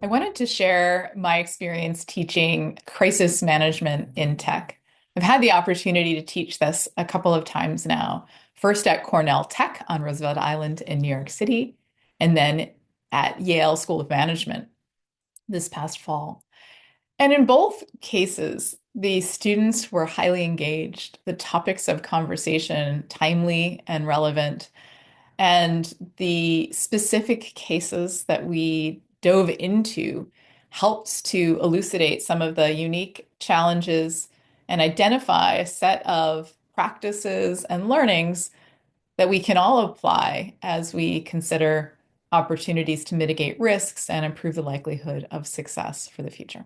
I wanted to share my experience teaching crisis management in tech. I've had the opportunity to teach this a couple of times now, first at Cornell Tech on Roosevelt Island in New York City, and then at Yale School of Management this past fall. And in both cases, the students were highly engaged, the topics of conversation timely and relevant, and the specific cases that we dove into helped to elucidate some of the unique challenges and identify a set of practices and learnings that we can all apply as we consider opportunities to mitigate risks and improve the likelihood of success for the future.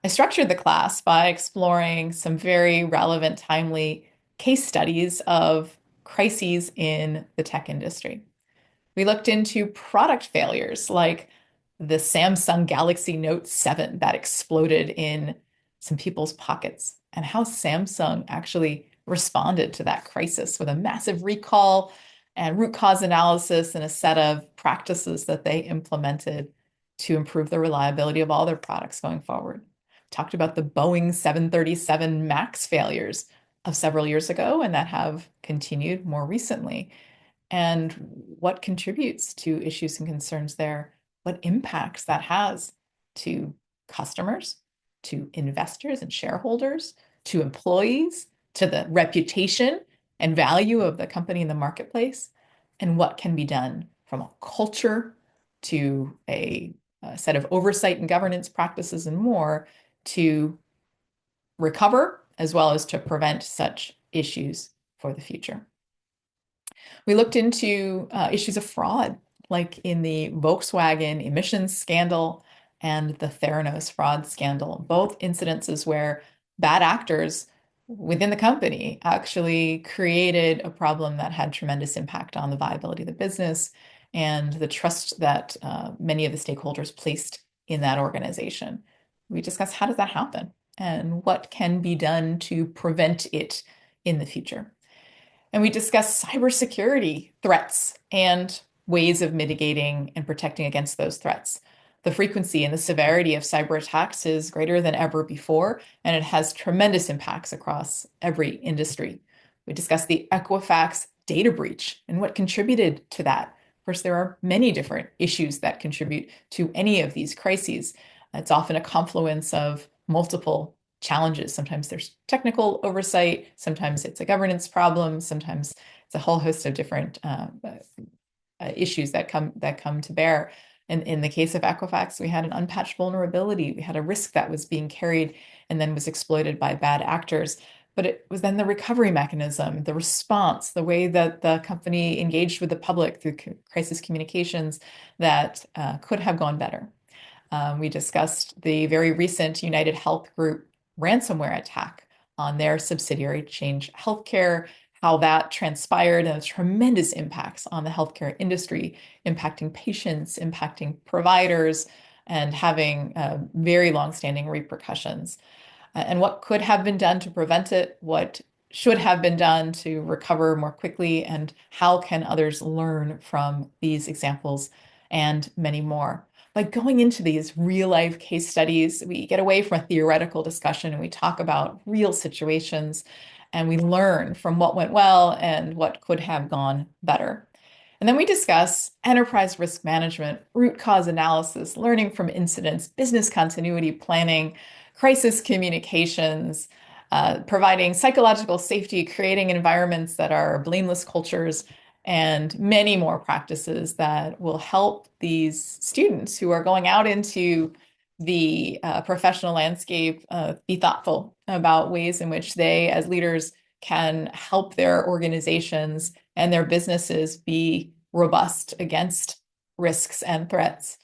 I structured the class by exploring some very relevant, timely case studies of crises in the tech industry. We looked into product failures like the Samsung Galaxy Note 7 that exploded in some people's pockets, and how Samsung actually responded to that crisis with a massive recall and root cause analysis and a set of practices that they implemented to improve the reliability of all their products going forward. Talked about the Boeing 737 MAX failures of several years ago and that have continued more recently, and what contributes to issues and concerns there, what impacts that has to customers, to investors and shareholders, to employees, to the reputation and value of the company in the marketplace, and what can be done from a culture to a set of oversight and governance practices and more to recover as well as to prevent such issues for the future. We looked into issues of fraud, like in the Volkswagen emissions scandal and the Theranos fraud scandal, both incidences where bad actors within the company actually created a problem that had tremendous impact on the viability of the business and the trust that many of the stakeholders placed in that organization. We discussed how does that happen and what can be done to prevent it in the future. And we discuss cybersecurity threats and ways of mitigating and protecting against those threats. The frequency and the severity of cyber attacks is greater than ever before, and it has tremendous impacts across every industry. We discuss the Equifax data breach and what contributed to that. Of course, there are many different issues that contribute to any of these crises. It's often a confluence of multiple challenges. Sometimes there's technical oversight, sometimes it's a governance problem, sometimes it's a whole host of different issues that come to bear. And in the case of Equifax, we had an unpatched vulnerability. We had a risk that was being carried and then was exploited by bad actors. But it was then the recovery mechanism, the response, the way that the company engaged with the public through crisis communications that could have gone better. We discussed the very recent UnitedHealth Group ransomware attack on their subsidiary Change Healthcare, how that transpired and the tremendous impacts on the healthcare industry, impacting patients, impacting providers, and having very long-standing repercussions. And what could have been done to prevent it, what should have been done to recover more quickly, and how can others learn from these examples and many more. By going into these real life case studies, we get away from a theoretical discussion and we talk about real situations and we learn from what went well and what could have gone better. And then we discuss enterprise risk management, root cause analysis, learning from incidents, business continuity planning, crisis communications, providing psychological safety, creating environments that are blameless cultures, and many more practices that will help these students who are going out into the professional landscape be thoughtful about ways in which they, as leaders, can help their organizations and their businesses be robust against risks and threats,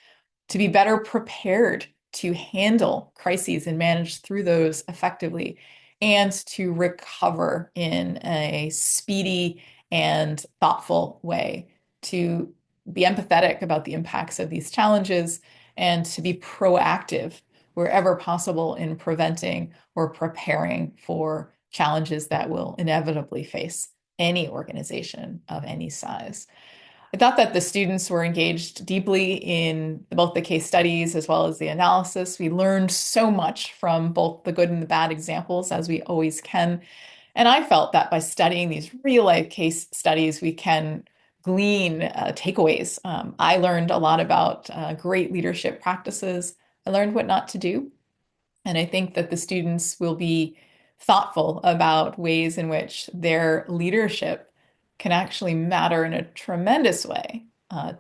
to be better prepared to handle crises and manage through those effectively, and to recover in a speedy and thoughtful way, to be empathetic about the impacts of these challenges, and to be proactive wherever possible in preventing or preparing for challenges that will inevitably face any organization of any size. I thought that the students were engaged deeply in both the case studies as well as the analysis. We learned so much from both the good and the bad examples, as we always can. And I felt that by studying these real life case studies, we can glean takeaways. I learned a lot about great leadership practices. I learned what not to do. And I think that the students will be thoughtful about ways in which their leadership can actually matter in a tremendous way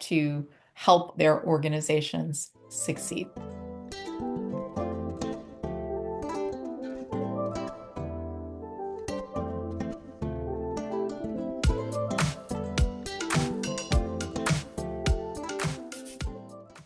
to help their organizations succeed.